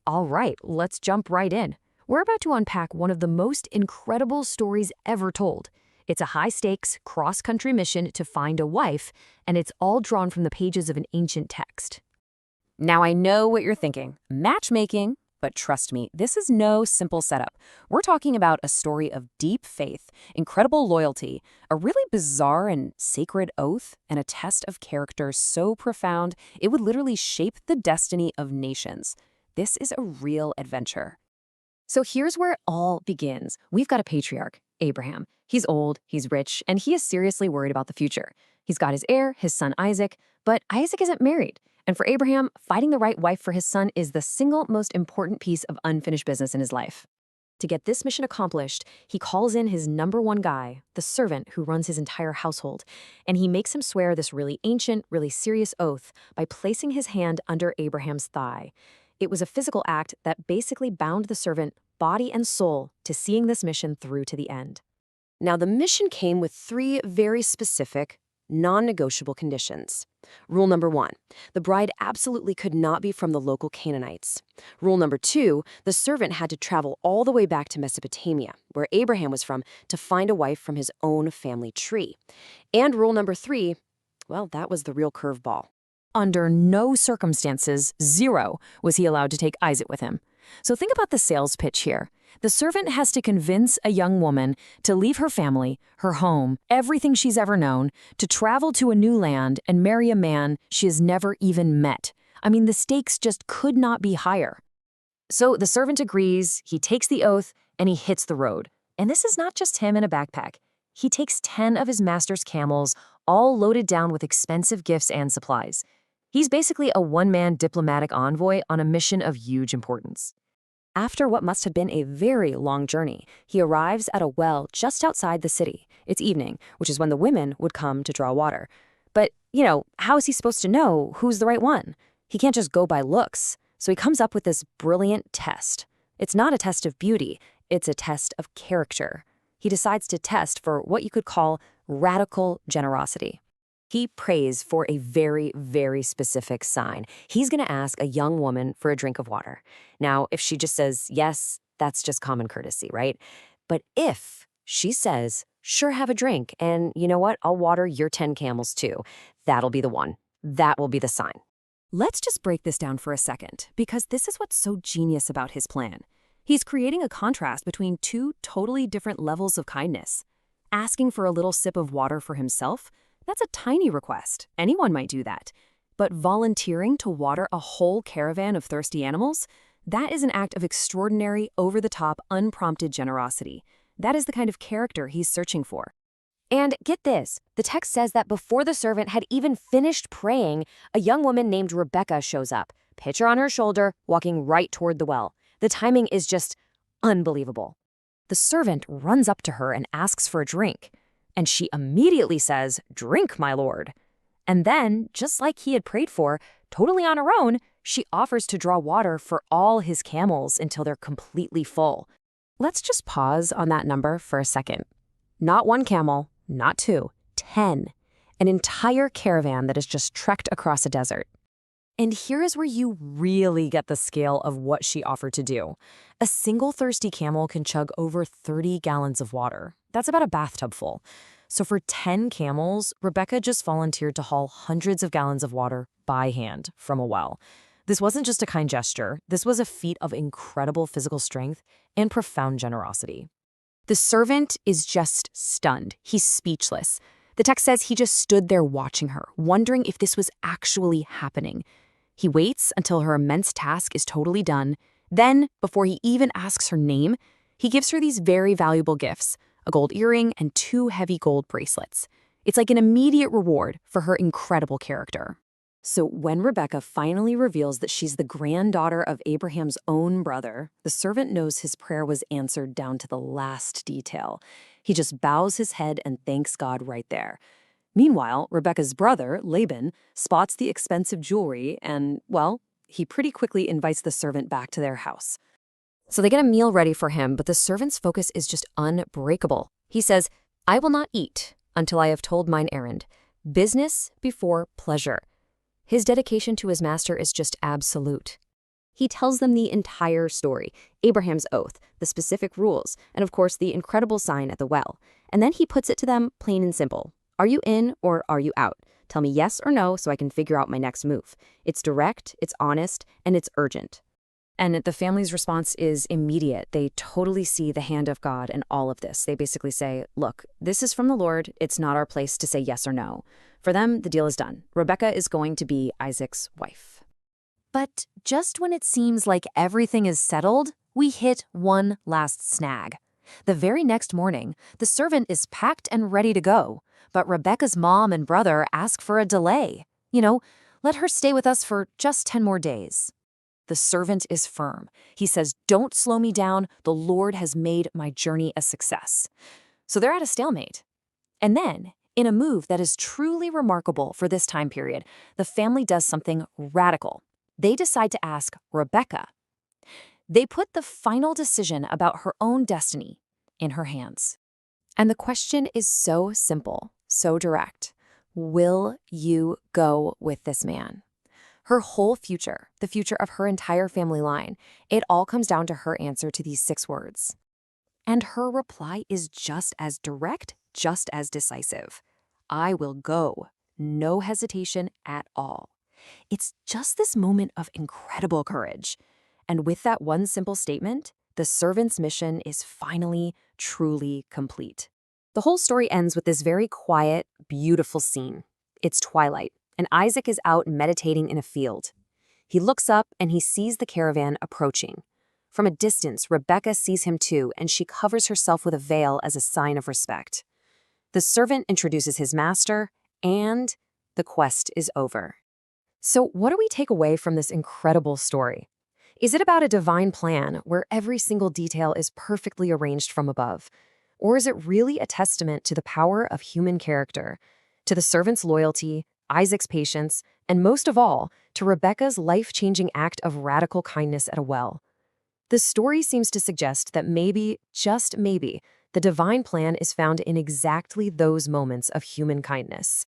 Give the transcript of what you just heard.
All right, let's jump right in. We're about to unpack one of the most incredible stories ever told. It's a high-stakes, cross-country mission to find a wife, and it's all drawn from the pages of an ancient text. Now, I know what you're thinking. Matchmaking. But trust me, this is no simple setup. We're talking about a story of deep faith, incredible loyalty, a really bizarre and sacred oath, and a test of character so profound it would literally shape the destiny of nations. This is a real adventure. So here's where it all begins. We've got a patriarch, Abraham. He's old, he's rich, and he is seriously worried about the future. He's got his heir, his son Isaac, but Isaac isn't married. And for Abraham, finding the right wife for his son is the single most important piece of unfinished business in his life. To get this mission accomplished, he calls in his #1 guy, the servant who runs his entire household, and he makes him swear this really ancient, really serious oath by placing his hand under Abraham's thigh. It was a physical act that basically bound the servant, body and soul, to seeing this mission through to the end. Now, the mission came with 3 very specific, non-negotiable conditions. Rule number 1, the bride absolutely could not be from the local Canaanites. Rule number 2, the servant had to travel all the way back to Mesopotamia, where Abraham was from, to find a wife from his own family tree. And rule number 3, well, that was the real curveball. Under no circumstances, 0, was he allowed to take Isaac with him. So think about the sales pitch here. The servant has to convince a young woman to leave her family, her home, everything she's ever known, to travel to a new land and marry a man she has never even met. I mean, the stakes just could not be higher. So the servant agrees, he takes the oath, and he hits the road. And this is not just him in a backpack. He takes 10 of his master's camels, all loaded down with expensive gifts and supplies. He's basically a one-man diplomatic envoy on a mission of huge importance. After what must have been a very long journey, he arrives at a well just outside the city. It's evening, which is when the women would come to draw water. But, how is he supposed to know who's the right one? He can't just go by looks. So he comes up with this brilliant test. It's not a test of beauty, it's a test of character. He decides to test for what you could call radical generosity. He prays for a very, very specific sign. He's going to ask a young woman for a drink of water. Now, if she just says yes, that's just common courtesy, right? But if she says, sure, have a drink, and you know what, I'll water your 10 camels too, that'll be the one. That will be the sign. Let's just break this down for a second, because this is what's so genius about his plan. He's creating a contrast between 2 totally different levels of kindness. Asking for a little sip of water for himself, that's a tiny request. Anyone might do that. But volunteering to water a whole caravan of thirsty animals, that is an act of extraordinary, over-the-top, unprompted generosity. That is the kind of character he's searching for. And get this, the text says that before the servant had even finished praying, a young woman named Rebekah shows up, pitcher on her shoulder, walking right toward the well. The timing is just unbelievable. The servant runs up to her and asks for a drink. And she immediately says, "Drink, my lord." And then, just like he had prayed for, totally on her own, she offers to draw water for all his camels until they're completely full. Let's just pause on that number for a second. Not 1 camel, not 2, 10. An entire caravan that has just trekked across a desert. And here is where you really get the scale of what she offered to do. A single thirsty camel can chug over 30 gallons of water. That's about a bathtub full. So for 10 camels, Rebekah just volunteered to haul hundreds of gallons of water by hand from a well. This wasn't just a kind gesture. This was a feat of incredible physical strength and profound generosity. The servant is just stunned. He's speechless. The text says he just stood there watching her, wondering if this was actually happening. He waits until her immense task is totally done. Then, before he even asks her name, he gives her these very valuable gifts, a gold earring and 2 heavy gold bracelets. It's like an immediate reward for her incredible character. So when Rebekah finally reveals that she's the granddaughter of Abraham's own brother, the servant knows his prayer was answered down to the last detail. He just bows his head and thanks God right there. Meanwhile, Rebekah's brother, Laban, spots the expensive jewelry and, well, he pretty quickly invites the servant back to their house. So they get a meal ready for him, but the servant's focus is just unbreakable. He says, "I will not eat until I have told mine errand. Business before pleasure." His dedication to his master is just absolute. He tells them the entire story, Abraham's oath, the specific rules, and of course the incredible sign at the well. And then he puts it to them plain and simple. Are you in or are you out? Tell me yes or no so I can figure out my next move. It's direct, it's honest, and it's urgent. And the family's response is immediate. They totally see the hand of God in all of this. They basically say, look, this is from the Lord. It's not our place to say yes or no. For them, the deal is done. Rebekah is going to be Isaac's wife. But just when it seems like everything is settled, we hit one last snag. The very next morning, the servant is packed and ready to go, but Rebekah's mom and brother ask for a delay. Let her stay with us for just 10 more days. The servant is firm. He says, don't slow me down. The Lord has made my journey a success. So they're at a stalemate. And then, in a move that is truly remarkable for this time period, the family does something radical. They decide to ask Rebekah. They put the final decision about her own destiny in her hands. And the question is so simple, so direct. Will you go with this man? Her whole future, the future of her entire family line, it all comes down to her answer to these 6 words. And her reply is just as direct, just as decisive. I will go. No hesitation at all. It's just this moment of incredible courage. And with that one simple statement, the servant's mission is finally, truly complete. The whole story ends with this very quiet, beautiful scene. It's twilight, and Isaac is out meditating in a field. He looks up and he sees the caravan approaching. From a distance, Rebekah sees him too, and she covers herself with a veil as a sign of respect. The servant introduces his master, and the quest is over. So what do we take away from this incredible story? Is it about a divine plan where every single detail is perfectly arranged from above? Or is it really a testament to the power of human character, to the servant's loyalty, Isaac's patience, and most of all, to Rebekah's life-changing act of radical kindness at a well? The story seems to suggest that maybe, just maybe, the divine plan is found in exactly those moments of human kindness.